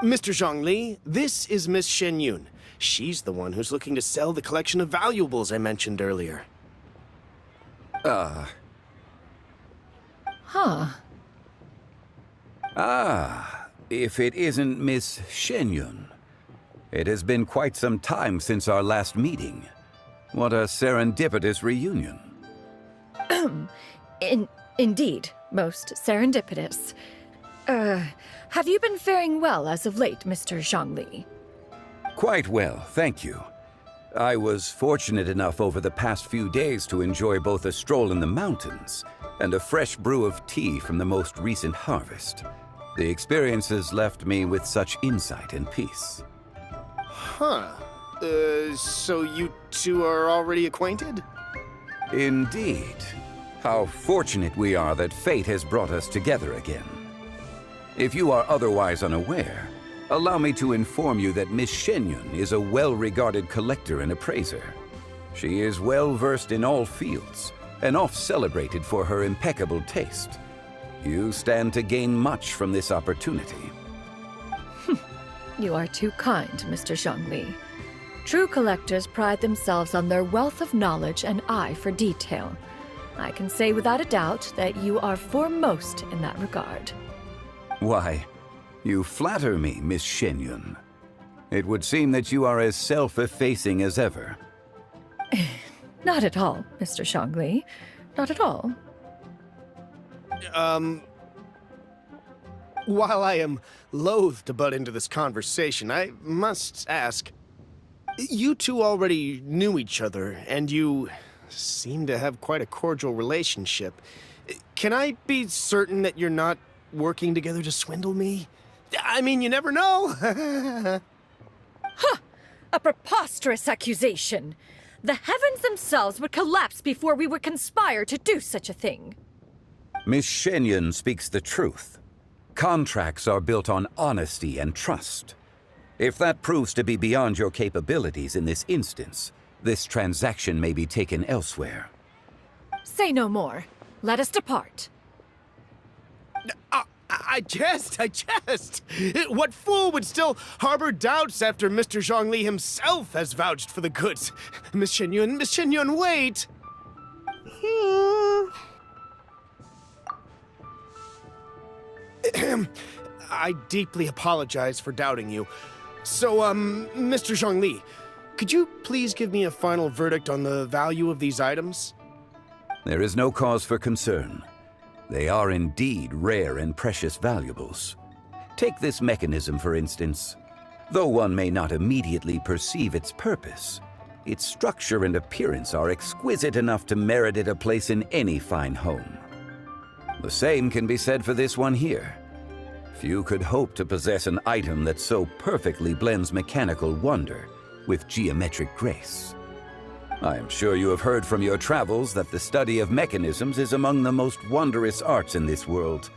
Mr. Zhongli, this is Miss Xianyun. She's the one who's looking to sell the collection of valuables I mentioned earlier. Huh. If it isn't Miss Xianyun. It has been quite some time since our last meeting. What a serendipitous reunion. Indeed, most serendipitous. Have you been faring well as of late, Mr. Zhongli? Quite well, thank you. I was fortunate enough over the past few days to enjoy both a stroll in the mountains and a fresh brew of tea from the most recent harvest. The experiences left me with such insight and peace. Huh. So you two are already acquainted? Indeed. How fortunate we are that fate has brought us together again. If you are otherwise unaware, allow me to inform you that Miss Xianyun is a well-regarded collector and appraiser. She is well-versed in all fields, and oft-celebrated for her impeccable taste. You stand to gain much from this opportunity. You are too kind, Mr. Zhongli. True collectors pride themselves on their wealth of knowledge and eye for detail. I can say without a doubt that you are foremost in that regard. Why, you flatter me, Miss Xianyun. It would seem that you are as self-effacing as ever. Not at all, Mr. Zhongli. Not at all. While I am loath to butt into this conversation, I must ask, you two already knew each other, and you seem to have quite a cordial relationship. Can I be certain that you're not working together to swindle me? I mean, you never know. A preposterous accusation! The heavens themselves would collapse before we would conspire to do such a thing. Miss Xianyun speaks the truth. Contracts are built on honesty and trust. If that proves to be beyond your capabilities in this instance, this transaction may be taken elsewhere. Say no more. Let us depart. I jest. What fool would still harbor doubts after Mr. Zhongli himself has vouched for the goods? Miss Xianyun, wait! I deeply apologize for doubting you. So, Mr. Zhongli, could you please give me a final verdict on the value of these items? There is no cause for concern. They are indeed rare and precious valuables. Take this mechanism, for instance. Though one may not immediately perceive its purpose, its structure and appearance are exquisite enough to merit it a place in any fine home. The same can be said for this one here. Few could hope to possess an item that so perfectly blends mechanical wonder with geometric grace. I am sure you have heard from your travels that the study of mechanisms is among the most wondrous arts in this world.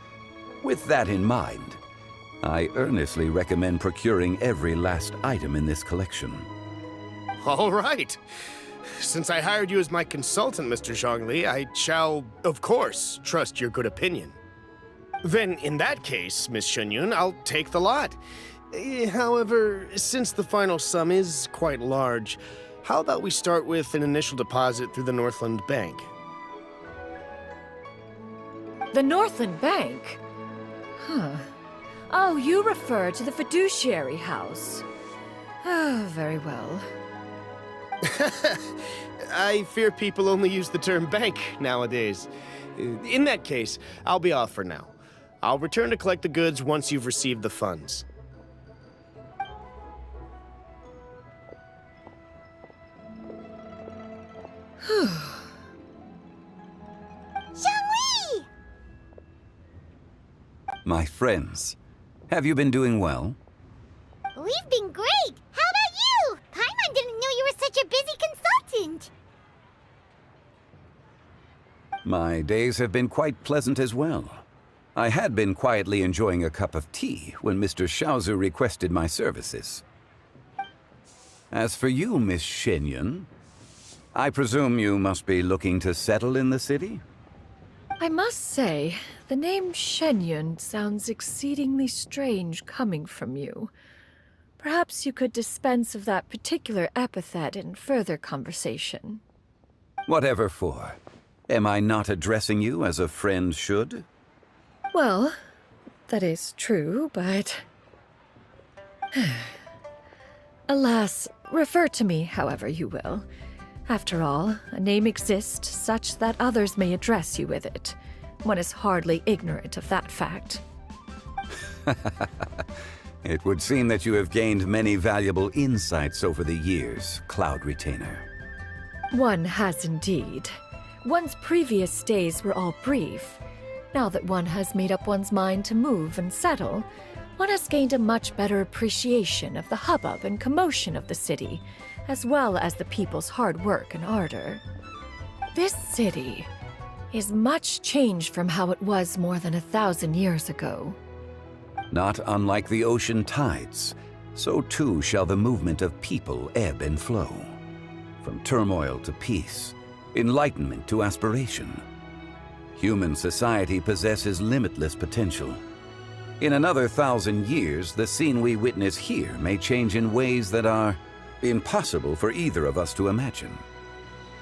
With that in mind, I earnestly recommend procuring every last item in this collection. All right. Since I hired you as my consultant, Mr. Zhongli, I shall, of course, trust your good opinion. Then, in that case, Miss Xianyun, I'll take the lot. However, since the final sum is quite large, how about we start with an initial deposit through the Northland Bank? The Northland Bank? Huh. Oh, you refer to the fiduciary house. Oh, very well. I fear people only use the term bank nowadays. In that case, I'll be off for now. I'll return to collect the goods once you've received the funds. Zhongli! My friends, have you been doing well? We've been great! How about you? Paimon didn't know you were such a busy consultant! My days have been quite pleasant as well. I had been quietly enjoying a cup of tea when Mr. Xiaozu requested my services. As for you, Miss Xianyun, I presume you must be looking to settle in the city? I must say, the name Xianyun sounds exceedingly strange coming from you. Perhaps you could dispense of that particular epithet in further conversation. Whatever for. Am I not addressing you as a friend should? Well, that is true, but... Alas, refer to me however you will. After all, a name exists such that others may address you with it. One is hardly ignorant of that fact. It would seem that you have gained many valuable insights over the years, Cloud Retainer. One has indeed. One's previous days were all brief. Now that one has made up one's mind to move and settle, one has gained a much better appreciation of the hubbub and commotion of the city, as well as the people's hard work and ardor. This city is much changed from how it was more than 1,000 years ago. Not unlike the ocean tides, so too shall the movement of people ebb and flow. From turmoil to peace, enlightenment to aspiration. Human society possesses limitless potential. In another 1,000 years, the scene we witness here may change in ways that are impossible for either of us to imagine.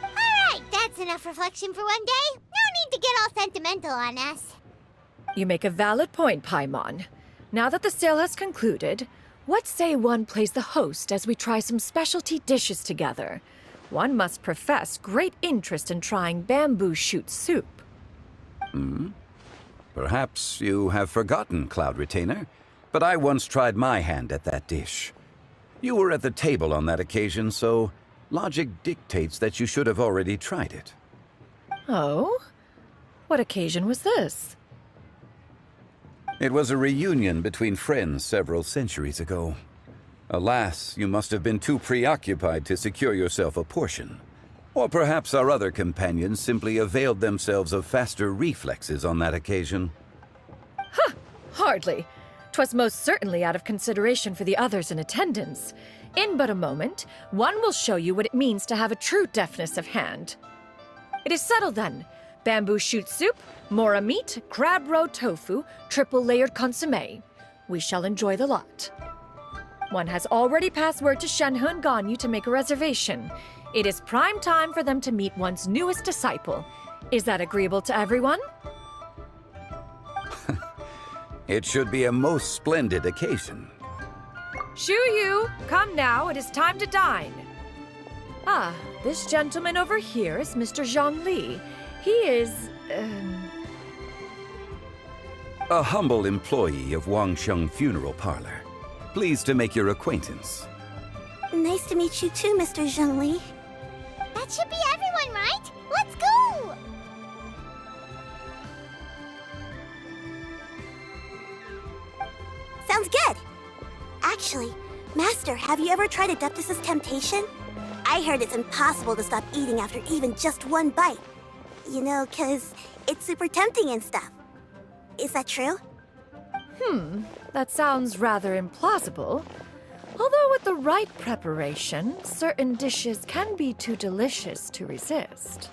Alright, that's enough reflection for one day. No need to get all sentimental on us. You make a valid point, Paimon. Now that the sale has concluded, what say one plays the host as we try some specialty dishes together? One must profess great interest in trying bamboo shoot soup. Perhaps you have forgotten, Cloud Retainer, but I once tried my hand at that dish. You were at the table on that occasion, so logic dictates that you should have already tried it. Oh? What occasion was this? It was a reunion between friends several centuries ago. Alas, you must have been too preoccupied to secure yourself a portion. Or perhaps our other companions simply availed themselves of faster reflexes on that occasion. Hardly. 'Twas most certainly out of consideration for the others in attendance. In but a moment, one will show you what it means to have a true deftness of hand. It is settled then. Bamboo shoot soup, mora meat, crab roe tofu, triple-layered consommé. We shall enjoy the lot. One has already passed word to Shenhe Ganyu to make a reservation. It is prime time for them to meet one's newest disciple. Is that agreeable to everyone? It should be a most splendid occasion. Shu Yu, come now, it is time to dine. Ah, this gentleman over here is Mr. ZHONGLI. He is, A humble employee of Wangsheng Funeral Parlor. Pleased to make your acquaintance. Nice to meet you too, Mr. ZHONGLI. That should be everyone, right? Let's go! Sounds good. Actually, Master, have you ever tried Adeptus' temptation? I heard it's impossible to stop eating after even just one bite. You know, 'cause it's super tempting and stuff. Is that true? That sounds rather implausible. Although with the right preparation, certain dishes can be too delicious to resist.